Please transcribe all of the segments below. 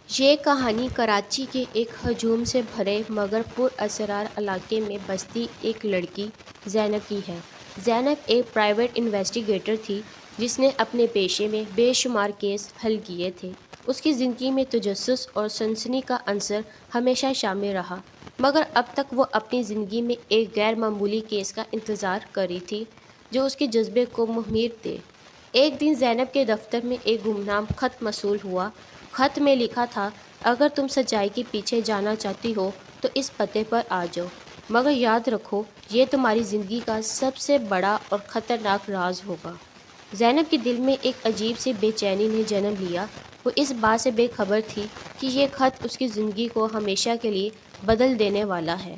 یہ کہانی کراچی کے ایک ہجوم سے بھرے مگر پر اسرار علاقے میں بستی ایک لڑکی زینب کی ہے۔ زینب ایک پرائیویٹ انویسٹیگیٹر تھی جس نے اپنے پیشے میں بے شمار کیس حل کیے تھے۔ اس کی زندگی میں تجسس اور سنسنی کا عنصر ہمیشہ شامل رہا، مگر اب تک وہ اپنی زندگی میں ایک غیر معمولی کیس کا انتظار کر رہی تھی جو اس کے جذبے کو مہمیت دے۔ ایک دن زینب کے دفتر میں ایک گمنام خط موصول ہوا۔ خط میں لکھا تھا، اگر تم سچائی کے پیچھے جانا چاہتی ہو تو اس پتے پر آ جاؤ، مگر یاد رکھو یہ تمہاری زندگی کا سب سے بڑا اور خطرناک راز ہوگا۔ زینب کے دل میں ایک عجیب سی بے چینی نے جنم لیا۔ وہ اس بات سے بے خبر تھی کہ یہ خط اس کی زندگی کو ہمیشہ کے لیے بدل دینے والا ہے۔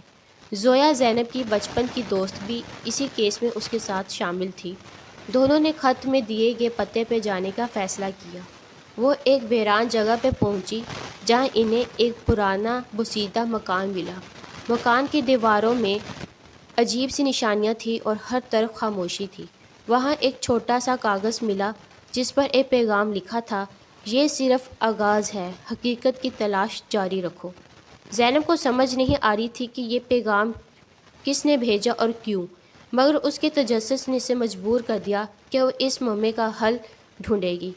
زویا زینب کی بچپن کی دوست بھی اسی کیس میں اس کے ساتھ شامل تھی۔ دونوں نے خط میں دیے گئے پتے پہ جانے کا فیصلہ کیا۔ وہ ایک ویران جگہ پہ پہنچی جہاں انہیں ایک پرانا بوسیدہ مکان ملا۔ مکان کی دیواروں میں عجیب سی نشانیاں تھیں اور ہر طرف خاموشی تھی۔ وہاں ایک چھوٹا سا کاغذ ملا جس پر ایک پیغام لکھا تھا، یہ صرف آغاز ہے، حقیقت کی تلاش جاری رکھو۔ زینب کو سمجھ نہیں آ رہی تھی کہ یہ پیغام کس نے بھیجا اور کیوں، مگر اس کے تجسس نے اسے مجبور کر دیا کہ وہ اس معمے کا حل ڈھونڈے گی۔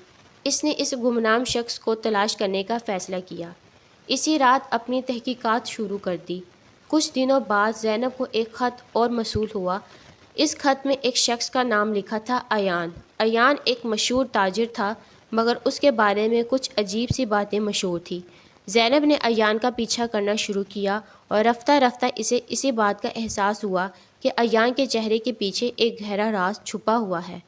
اس نے اس گمنام شخص کو تلاش کرنے کا فیصلہ کیا۔ اسی رات اپنی تحقیقات شروع کر دی۔ کچھ دنوں بعد زینب کو ایک خط اور موصول ہوا۔ اس خط میں ایک شخص کا نام لکھا تھا، ایان۔ ایان ایک مشہور تاجر تھا، مگر اس کے بارے میں کچھ عجیب سی باتیں مشہور تھیں۔ زینب نے ایان کا پیچھا کرنا شروع کیا اور رفتہ رفتہ اسے اسی بات کا احساس ہوا کہ ایان کے چہرے کے پیچھے ایک گہرا راز چھپا ہوا ہے۔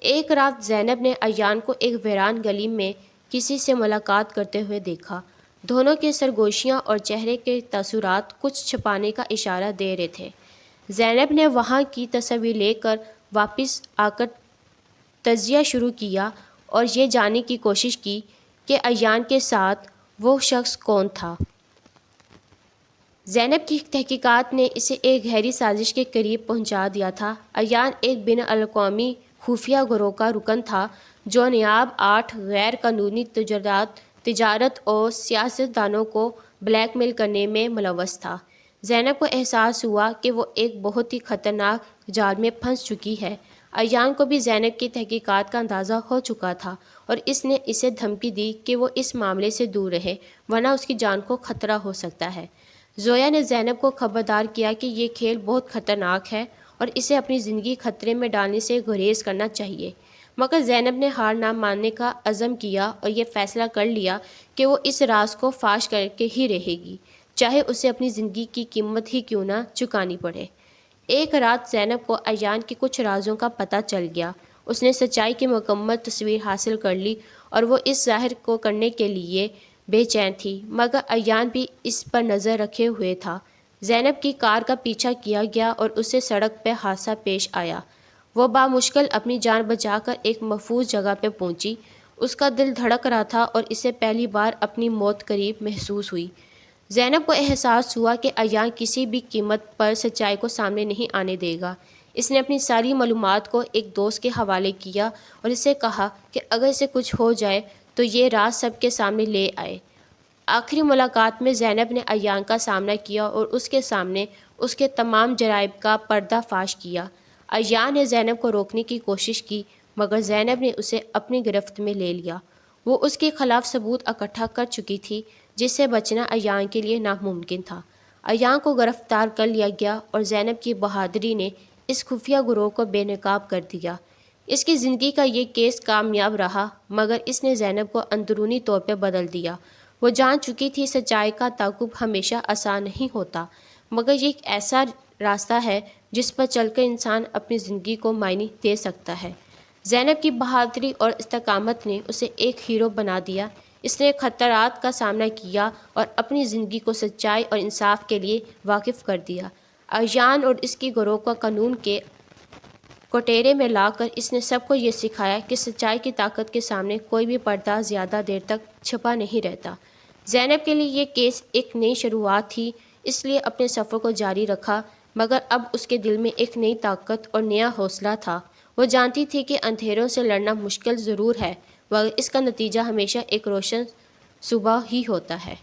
ایک رات زینب نے ایان کو ایک ویران گلی میں کسی سے ملاقات کرتے ہوئے دیکھا۔ دونوں کے سرگوشیاں اور چہرے کے تاثرات کچھ چھپانے کا اشارہ دے رہے تھے۔ زینب نے وہاں کی تصویر لے کر واپس آ کر تجزیہ شروع کیا اور یہ جاننے کی کوشش کی کہ ایان کے ساتھ وہ شخص کون تھا۔ زینب کی تحقیقات نے اسے ایک گہری سازش کے قریب پہنچا دیا تھا۔ ایان ایک بین الاقوامی خفیہ گروہ کا رکن تھا جو نایاب آرٹ، غیر قانونی تجارت اور سیاستدانوں کو بلیک میل کرنے میں ملوث تھا۔ زینب کو احساس ہوا کہ وہ ایک بہت ہی خطرناک جال میں پھنس چکی ہے۔ ایان کو بھی زینب کی تحقیقات کا اندازہ ہو چکا تھا اور اس نے اسے دھمکی دی کہ وہ اس معاملے سے دور رہے ورنہ اس کی جان کو خطرہ ہو سکتا ہے۔ زویا نے زینب کو خبردار کیا کہ یہ کھیل بہت خطرناک ہے اور اسے اپنی زندگی خطرے میں ڈالنے سے گریز کرنا چاہیے، مگر زینب نے ہار نہ ماننے کا عزم کیا اور یہ فیصلہ کر لیا کہ وہ اس راز کو فاش کر کے ہی رہے گی، چاہے اسے اپنی زندگی کی قیمت ہی کیوں نہ چکانی پڑے۔ ایک رات زینب کو ایان کے کچھ رازوں کا پتہ چل گیا۔ اس نے سچائی کی مکمل تصویر حاصل کر لی اور وہ اس ظاہر کو کرنے کے لیے بے چین تھی، مگر ایان بھی اس پر نظر رکھے ہوئے تھا۔ زینب کی کار کا پیچھا کیا گیا اور اسے سڑک پہ حادثہ پیش آیا۔ وہ بامشکل اپنی جان بچا کر ایک محفوظ جگہ پہ پہنچی۔ اس کا دل دھڑک رہا تھا اور اسے پہلی بار اپنی موت قریب محسوس ہوئی۔ زینب کو احساس ہوا کہ ایان کسی بھی قیمت پر سچائی کو سامنے نہیں آنے دے گا۔ اس نے اپنی ساری معلومات کو ایک دوست کے حوالے کیا اور اسے کہا کہ اگر اسے کچھ ہو جائے تو یہ راز سب کے سامنے لے آئے۔ آخری ملاقات میں زینب نے ایان کا سامنا کیا اور اس کے سامنے اس کے تمام جرائم کا پردہ فاش کیا۔ ایان نے زینب کو روکنے کی کوشش کی، مگر زینب نے اسے اپنی گرفت میں لے لیا۔ وہ اس کے خلاف ثبوت اکٹھا کر چکی تھی جس سے بچنا ایان کے لیے ناممکن تھا۔ ایان کو گرفتار کر لیا گیا اور زینب کی بہادری نے اس خفیہ گروہ کو بے نقاب کر دیا۔ اس کی زندگی کا یہ کیس کامیاب رہا، مگر اس نے زینب کو اندرونی طور پہ بدل دیا۔ وہ جان چکی تھی سچائی کا تعاقب ہمیشہ آسان نہیں ہوتا، مگر یہ ایک ایسا راستہ ہے جس پر چل کر انسان اپنی زندگی کو معنی دے سکتا ہے۔ زینب کی بہادری اور استقامت نے اسے ایک ہیرو بنا دیا۔ اس نے خطرات کا سامنا کیا اور اپنی زندگی کو سچائی اور انصاف کے لیے واقف کر دیا۔ ایان اور اس کی گروہ کو قانون کے کٹہرے میں لا کر اس نے سب کو یہ سکھایا کہ سچائی کی طاقت کے سامنے کوئی بھی پردہ زیادہ دیر تک چھپا نہیں رہتا۔ زینب کے لیے یہ کیس ایک نئی شروعات تھی، اس لیے اپنے سفر کو جاری رکھا، مگر اب اس کے دل میں ایک نئی طاقت اور نیا حوصلہ تھا۔ وہ جانتی تھی کہ اندھیروں سے لڑنا مشکل ضرور ہے، مگر اس کا نتیجہ ہمیشہ ایک روشن صبح ہی ہوتا ہے۔